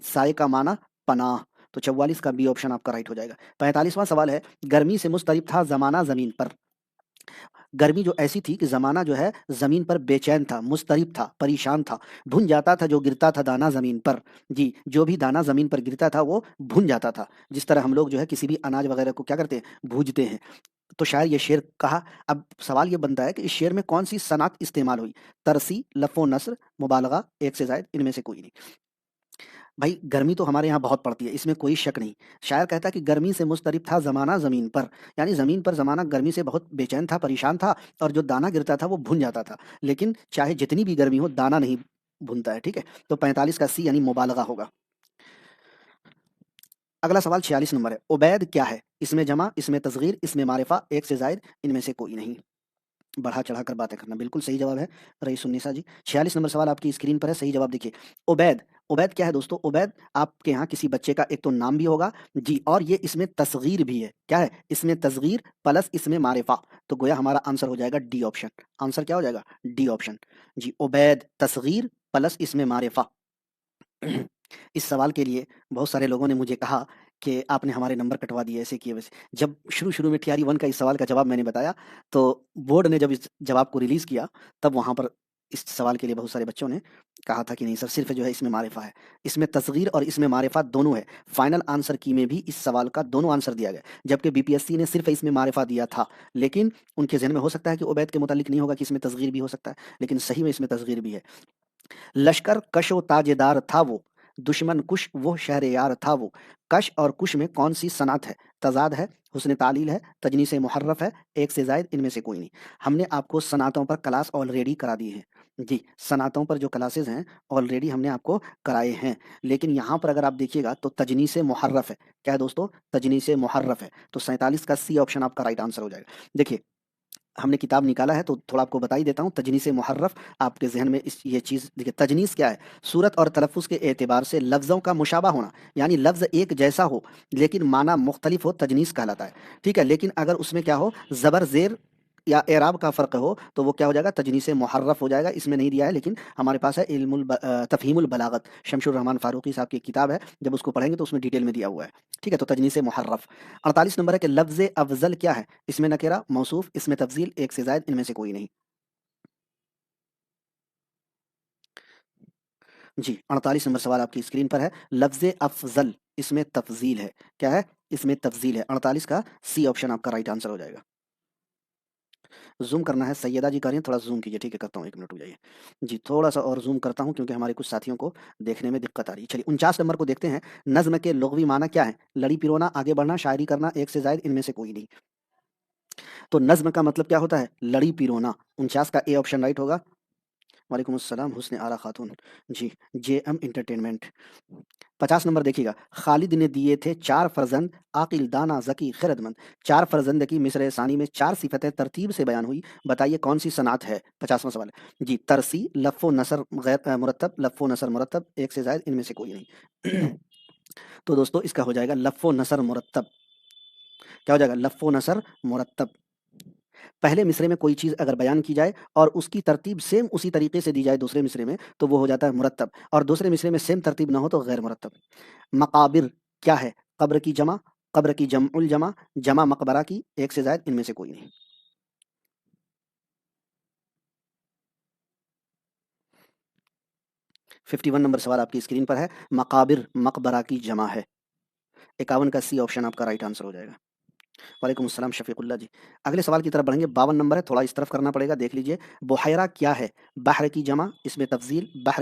साए का माना पनाह। तो 44 का बी ऑप्शन आपका राइट हो जाएगा। 45वां सवाल है, गर्मी से मुस्तरिब था जमाना जमीन पर। गर्मी जो ऐसी थी कि ज़माना जो है ज़मीन पर बेचैन था, मुज़तरिब था, परेशान था, भुन जाता था जो गिरता था दाना ज़मीन पर। जी, जो भी दाना ज़मीन पर गिरता था वो भुन जाता था। जिस तरह हम लोग जो है किसी भी अनाज वगैरह को क्या करते हैं, भूनते हैं। तो शायर ये शेर कहा। अब सवाल ये बनता है कि इस शेर में कौन-सी सनात इस्तेमाल हुई? तरसी, लफ़-ओ नस्र, मुबालगा, एक से ज़ायद, इनमें से कोई नहीं। भाई गर्मी तो हमारे यहाँ बहुत पड़ती है, इसमें कोई शक नहीं। शायर कहता है कि गर्मी से मुज़तरिब था ज़माना ज़मीन पर, यानी ज़मीन पर ज़माना गर्मी से बहुत बेचैन था, परेशान था और जो दाना गिरता था वो भुन जाता था। लेकिन चाहे जितनी भी गर्मी हो, दाना नहीं भुनता है, ठीक है? तो 45 का सी यानी मुबालगा होगा। अगला सवाल 46 नंबर है, उबैद क्या है? इसमें जमा, इसमें तस्गीर, इसमें मारिफा, एक से ज़ायद, इनमें से कोई नहीं। बढ़ा चढ़ाकर बातें करना, बिल्कुल सही जवाब है रईसुन्निसा जी। 46 नंबर सवाल आपकी स्क्रीन पर है, सही जवाब देखिए। उबैद, उबैद क्या है दोस्तों? उबैद आपके यहाँ किसी बच्चे का एक तो नाम भी होगा जी, और ये इसमें तस्गीर भी है। क्या है? इसमें तस्गीर प्लस इसमें मारिफा। तो गोया हमारा आंसर हो जाएगा डी ऑप्शन। आंसर क्या हो जाएगा? D option. जी, उबैद तस्गीर प्लस इसमें मारिफा। इस सवाल के लिए बहुत सारे लोगों ने मुझे कहा कि आपने हमारे नंबर कटवा दिए ऐसे किए वैसे। जब शुरू-शुरू में TRE 1 का इस सवाल का जवाब मैंने बताया, तो बोर्ड ने जब इस जवाब को रिलीज़ किया, तब वहाँ पर इस सवाल के लिए बहुत सारे बच्चों ने कहा था कि नहीं सर, सिर्फ़ जो है इसमें मारिफ़ा है। इसमें तस्गीर और इसमें मारिफ़ा दोनों है। फाइनल आंसर की में भी इस सवाल का दोनों आंसर दिया गया, जबकि BPSC ने सिर्फ़ इसमें मारिफ़ा दिया था। लेकिन उनके ज़हन में हो सकता है कि उबैद के मुतालिक नहीं होगा कि इसमें तस्गीर भी हो सकता है, लेकिन सही में इसमें तस्गीर भी है। लश्कर कशो ताजेदार था वो, दुश्मन कुश वो शहरयार था वो। कश और कुश में कौन सी सनात है? तजाद है, हुस्न तालील है, तजनीस मुहर्रफ है, एक से जायद, इनमें से कोई नहीं। हमने आपको सनातों पर क्लास ऑलरेडी करा दी है। जी, सनातों पर जो क्लासेस हैं ऑलरेडी हमने आपको कराए हैं। लेकिन यहाँ पर अगर आप देखिएगा तो तजनीस मुहर्रफ है। क्या है दोस्तों? तजनीस मुहर्रफ है। तो 47 का सी ऑप्शन आपका राइट आंसर हो जाएगा। देखिए, हमने किताब निकाला है तो थोड़ा आपको बता ही देता हूँ। तजनीस मुहर्रफ आपके ज़हन में इस ये चीज़ देखिए, तजनीस क्या है? सूरत और तलफ़्फ़ुज़ के एतबार से लफ्ज़ों का मुशाबा होना, यानी लफ्ज़ एक जैसा हो लेकिन माना मुख्तलिफ हो, तजनीस कहलाता है। ठीक है? लेकिन अगर उसमें क्या हो, ज़बर ज़ेर या एराब का फ़र्क हो तो वो क्या हो जाएगा? तजनीस मुहर्रफ हो जाएगा। इसमें नहीं दिया है लेकिन हमारे पास है तफ़हीमुल बलागत, शमशुर रहमान फ़ारूक़ी साहब की एक किताब है, जब उसको पढ़ेंगे तो उसमें डिटेल में दिया हुआ है। ठीक है? तो तजनीस मुहर्रफ। 48 नंबर है कि लफ्ज़ अफ़ज़ल क्या है? इसमें नकेरा, मौसूफ़, इसमें तफ़ज़ील, एक से ज़ायद, इनमें से कोई नहीं। जी, 48 नंबर सवाल आपकी स्क्रीन पर है। लफ्ज़ अफ़ज़ल इसमें तफ़ज़ील है। क्या है? इसमें तफ़ज़ील है। 48 का सी ऑप्शन आपका राइट आंसर हो जाएगा। ज़ूम करना है, सैयदा जी कह रही हैं, थोड़ा ज़ूम कीजिए। ठीक है, करता हूँ, 1 मिनट रुक जाइए। जी, थोड़ा-सा और ज़ूम करता हूँ क्योंकि हमारे कुछ साथियों को देखने में दिक्कत आ रही है। चलिए 49 नंबर को देखते हैं। नज़्म के लुग़वी माना क्या है? लड़ी पिरोना, आगे बढ़ना, शायरी करना, एक से ज़ायद, इनमें से कोई नहीं। तो नज़्म का मतलब क्या होता है? लड़ी पिरोना। 49 का ए ऑप्शन राइट होगा। वालेकुम अस्सलाम हुस्न आरा खातून। जी, JM एंटरटेनमेंट। 50 नंबर देखिएगा। खालिद ने दिए थे 4 फ़र्ज़ंद, आक़िल, दाना, ज़की, ख़िरदमंद। 4 फ़र्ज़ंद की मिस्र सानी में 4 सिफ़तें तरतीब से बयान हुई। बताइए कौन-सी सनात है? 50वां सवाल है। जी, तरसी, लफ़्फ़ो नसर मुरत्तब, लफ़्फ़ो नसर मुरत्तब, एक से ज़ायद, इनमें से कोई नहीं। तो दोस्तों इसका हो जाएगा लफ़्फ़ो नसर मुरत्तब। क्या हो जाएगा? लफ़्फ़ो नसर मुरत्तब। पहले मिसरे में कोई चीज़ अगर बयान की जाए और उसकी तरतीब सेम उसी तरीके से दी जाए दूसरे मिसरे में, तो वो हो जाता है मुरत्तब, और दूसरे मिसरे में सेम तरतीब ना हो तो गैर मुरत्तब। मकाबिर क्या है? कब्र की जमा, कब्र की जमउल जमा, जमा मकबरा की, एक से ज़ायद, इनमें से कोई नहीं। 51 नंबर सवाल आपकी स्क्रीन पर है। मकाबिर मकबरा की जमा है। 51 का सी ऑप्शन आपका राइट आंसर हो जाएगा। वालेकुम अस्सलाम शफीकुल्लाह जी। अगले सवाल की तरफ बढ़ेंगे। 52 नंबर है, थोड़ा इस तरफ करना पड़ेगा, देख लीजिए। बुहैरा क्या है? बहर की जमा, इसमें तफ़ज़ील, बहर